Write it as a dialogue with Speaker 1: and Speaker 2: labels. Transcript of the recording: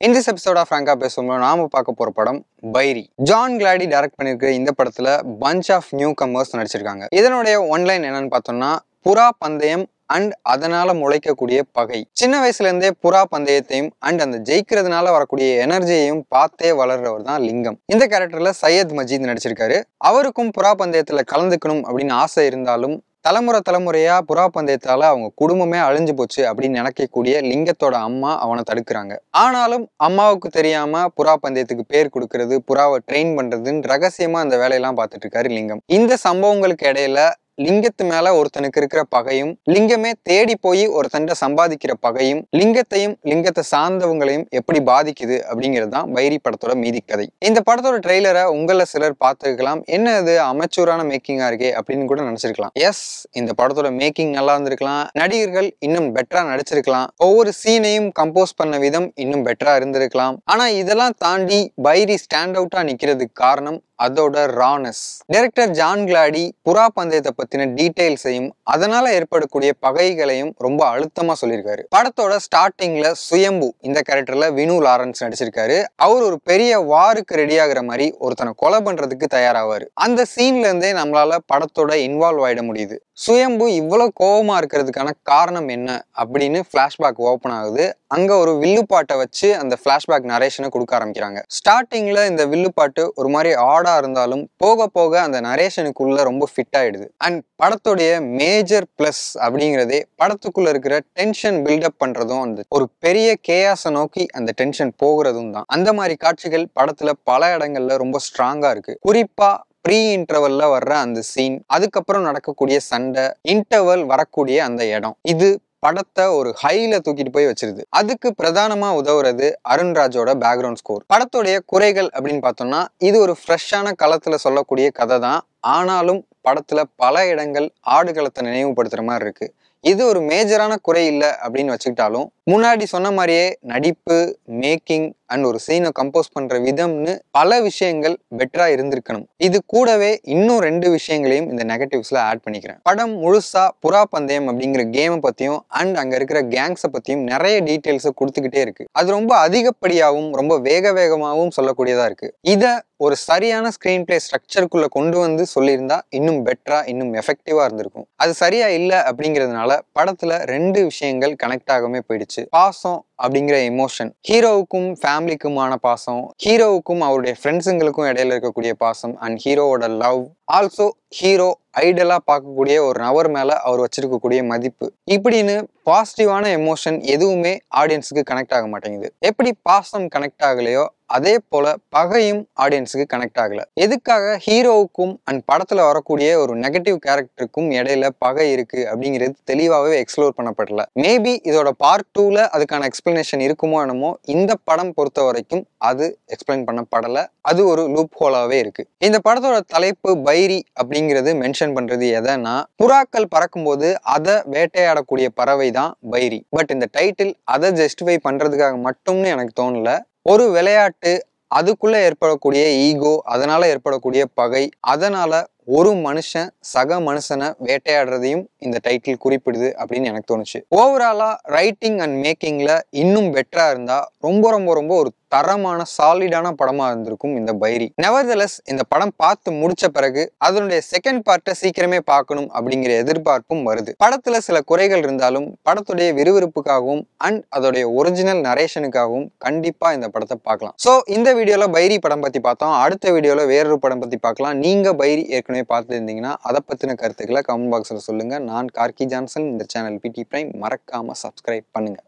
Speaker 1: In this episode of Franka பேசும்போது நாம பார்க்க போற படம் பைரி. ஜான் கிளாடி டைரக்ட் பண்ணிருக்கிற இந்த படத்துல bunch of newcomers நடிச்சிருக்காங்க. இதனுடைய ஒன்லைன் என்னன்னு பார்த்தோம்னா புறா பந்தயம் அண்ட் அதனால முளைக்கக்கூடிய பகை. சின்ன வயசுல இருந்தே புறா பந்தயத்தையும் அண்ட் அந்த ஜெயிக்கிறதுனால வரக்கூடிய எனர்ஜியையும் பார்த்தே வளர்றவர் தான் லிங்கம். இந்த கேரக்டர்ல சையத் மஜீத் நடிச்சிருக்காரு. அவருக்கும் புறா பந்தயத்துல கலந்துக்கணும் அப்படின்னு ஆசை இருந்தாலும் தலைமுறையா புறா பந்தயத்தால அவங்க குடும்பமே அழிஞ்சு போச்சு அப்படின்னு நினைக்கக்கூடிய லிங்கத்தோட அம்மா அவனை தடுக்கிறாங்க. ஆனாலும் அம்மாவுக்கு தெரியாம புறா பந்தயத்துக்கு பேர் கொடுக்கறது, புறாவை ட்ரெயின் பண்றதுன்னு ரகசியமா அந்த வேலையெல்லாம் பார்த்துட்டு இருக்காரு லிங்கம். இந்த சம்பவங்களுக்கு இடையில லிங்கத்து மேல ஒருத்தனுக்கு இருக்கிற பகையும், லிங்கமே தேடி போய் ஒருத்தன்ட்ட சம்பாதிக்கிற பகையும், லிங்கத்தையும் லிங்கத்தை சார்ந்தவங்களையும் எப்படி பாதிக்குது அப்படிங்கிறது தான் பைரி படத்தோட மீதி கதை. இந்த படத்தோட ட்ரெய்லரை உங்கள சிலர் பார்த்துருக்கலாம். என்ன இது அமைச்சூரான மேக்கிங்கா இருக்கே அப்படின்னு கூட நினைச்சிருக்கலாம். எஸ், இந்த படத்தோட மேக்கிங் நல்லா இருந்திருக்கலாம், நடிகர்கள் இன்னும் பெட்டரா நடிச்சிருக்கலாம், ஒவ்வொரு சீனையும் கம்போஸ் பண்ண விதம் இன்னும் பெட்டரா இருந்திருக்கலாம். ஆனா இதெல்லாம் தாண்டி பைரி ஸ்டாண்ட் அவுட்டா நிக்கிறதுக்கு காரணம் அதோட ரானஸ். டைரக்டர் ஜான் கிளாடி புறா பந்தயத்தை பத்தின டீடைல்ஸையும் அதனால ஏற்படக்கூடிய பகைகளையும் ரொம்ப அழுத்தமா சொல்லியிருக்காரு. படத்தோட ஸ்டார்டிங்ல சுயம்பு இந்த கேரக்டர்ல வினு லாரன்ஸ் நடிச்சிருக்காரு. அவர் ஒரு பெரிய வாருக்கு ரெடி ஆகுற மாதிரி ஒருத்தனை கொலை பண்றதுக்கு தயாராவாரு. அந்த சீன்ல இருந்தே நம்மளால படத்தோட இன்வால்வ் ஆயிட முடியுது. சுயம்பு இவ்வளவு கோபமா இருக்கிறதுக்கான காரணம் என்ன அப்படின்னு பிளாஷ்பேக் ஓபன் ஆகுது. அங்க ஒரு வில்லுப்பாட்டை வச்சு அந்த பிளாஷ்பேக் நரேஷனை கொடுக்க ஆரம்பிக்கிறாங்க. ஸ்டார்டிங்ல இந்த வில்லுப்பாட்டு ஒரு மாதிரி ஆடா இருந்தாலும் போக போக அந்த நரேஷனுக்குள்ள ரொம்ப ஃபிட் ஆயிடுது. அண்ட் படத்துடைய மேஜர் பிளஸ் அப்படிங்கிறதே படத்துக்குள்ள இருக்கிற டென்ஷன் பில்டப் பண்றதும், அந்த ஒரு பெரிய கேயாஸை நோக்கி அந்த டென்ஷன் போகிறதும் தான். அந்த மாதிரி காட்சிகள் படத்துல பல இடங்கள்ல ரொம்ப ஸ்ட்ராங்கா இருக்கு. குறிப்பா ப்ரீ இன்டர்வல்ல வர்ற அந்த சீன், அதுக்கப்புறம் நடக்கக்கூடிய சண்டை, இன்டர்வல் வரக்கூடிய அந்த இடம், இது படத்தை ஒரு ஹைல தூக்கிட்டு போய் வச்சிருது. அதுக்கு பிரதானமா உதவுறது அருண்ராஜோட பேக்ரவுண்ட் ஸ்கோர். படத்துடைய குறைகள் அப்படின்னு பார்த்தோம்னா இது ஒரு ஃப்ரெஷ்ஷான களத்துல சொல்லக்கூடிய கதை தான். ஆனாலும் படத்துல பல இடங்கள் ஆடுகளத்தை நினைவுபடுத்துற மாதிரி இருக்கு. இது ஒரு மேஜரான குறை இல்லை அப்படின்னு வச்சுக்கிட்டாலும் முன்னாடி சொன்ன மாதிரியே நடிப்பு, மேக்கிங் அண்ட் ஒரு சீனை கம்போஸ் பண்ற விதம்னு பல விஷயங்கள் பெட்டரா இருந்திருக்கணும். இது கூடவே இன்னும் 2 விஷயங்களையும் இந்த நெகட்டிவ்ஸ்ல ஆட் பண்ணிக்கிறேன். படம் முழுசா புறா பந்தயம் அப்படிங்கிற கேமை பத்தியும் அண்ட் அங்க இருக்கிற கேங்ஸை பத்தியும் நிறைய டீட்டெயில்ஸை கொடுத்துக்கிட்டே இருக்கு. அது ரொம்ப அதிகப்படியாகவும் ரொம்ப வேகமாகவும் சொல்லக்கூடியதா இருக்கு. இதை ஒரு சரியான ஸ்கிரீன் பிளே ஸ்ட்ரக்சருக்குள்ள கொண்டு வந்து சொல்லியிருந்தா இன்னும் பெட்டரா, இன்னும் எஃபெக்டிவா இருந்திருக்கும். அது சரியா இல்லை அப்படிங்கிறதுனால படத்துல 2 விஷயங்கள் கனெக்ட் ஆகாம போயிடுச்சு. பாசம் அப்படிங்கிற எமோஷன், ஹீரோவுக்கும் ஃபேமிலிக்குமான பாசம், ஹீரோவுக்கும் அவருடைய ஃப்ரெண்ட்ஸுங்களுக்கும் இடையில இருக்கக்கூடிய பாசம், அண்ட் ஹீரோவோட லவ், ஆல்சோ ஹீரோ ஐடலா பார்க்கக்கூடிய ஒரு நபர் மேல அவர் வச்சிருக்கக்கூடிய மதிப்பு, இப்படின்னு பாசிட்டிவான எமோஷன் எதுவுமே ஆடியன்ஸுக்கு கனெக்ட் ஆக மாட்டேங்குது. எப்படி பாசம் கனெக்ட் ஆகலையோ அதே போல பகையும் ஆடியன்ஸுக்கு கனெக்ட் ஆகல. எதுக்காக ஹீரோவுக்கும் அண்ட் படத்துல வரக்கூடிய ஒரு நெகட்டிவ் கேரக்டருக்கும் இடையில பகை இருக்கு அப்படிங்கிறது தெளிவாகவே எக்ஸ்ப்ளோர் பண்ணப்படல. மேபி இதோட பார்ட் 2ல அதுக்கான எக்ஸ்பிளனேஷன் இருக்குமோ என்னமோ. இந்த படம் பொறுத்த வரைக்கும் அது எக்ஸ்பிளைன் பண்ணப்படல. அது ஒரு லூப் ஹோலாவே இருக்கு. இந்த படத்தோட தலைப்பு பைரி அப்படிங்கிறது மென்ஷன் பண்றது எதனா, புறாக்கள் பறக்கும்போது அதை வேட்டையாடக்கூடிய பறவை தான் பைரி. பட் இந்த டைட்டில் அதை ஜஸ்டிஃபை பண்றதுக்காக மட்டும்னு எனக்கு தோணல. ஒரு விளையாட்டு, அதுக்குள்ள ஏற்படக்கூடிய ஈகோ, அதனால ஏற்படக்கூடிய பகை, அதனால ஒரு மனுஷன் சக மனுஷனை வேட்டையாடுறதையும் இந்த டைட்டில் குறிப்பிடுது அப்படின்னு எனக்கு தோணுச்சு. ஓவராலா ரைட்டிங் அண்ட் மேக்கிங்ல இன்னும் பெட்டரா இருந்தா ரொம்ப ஒரு தரமான சாலிடான படமா இருந்திருக்கும் இந்த பைரி. நெவர்தலெஸ் இந்த படம் பார்த்து முடிச்ச பிறகு அதனுடைய செகண்ட் பார்ட்டை சீக்கிரமே பார்க்கணும் அப்படிங்கிற எதிர்பார்ப்பும் வருது. படத்துல சில குறைகள் இருந்தாலும் படத்துடைய விறுவிறுப்புக்காகவும் அண்ட் அதோடைய ஒரிஜினல் நரேஷனுக்காகவும் கண்டிப்பா இந்த படத்தை பார்க்கலாம். ஸோ இந்த வீடியோல பைரி படம் பத்தி பார்த்தோம். அடுத்த வீடியோல வேறொரு படம் பத்தி பார்க்கலாம். நீங்க பைரி ஏற்கனவே பார்த்து இருந்தீங்கன்னா அதை பத்தின கருத்துக்களை கமெண்ட் பாக்ஸ்ல சொல்லுங்க. நான் கார்கி ஜான்சன். இந்த சேனல் பிடி பிரைம் மறக்காம சப்ஸ்கிரைப் பண்ணுங்க.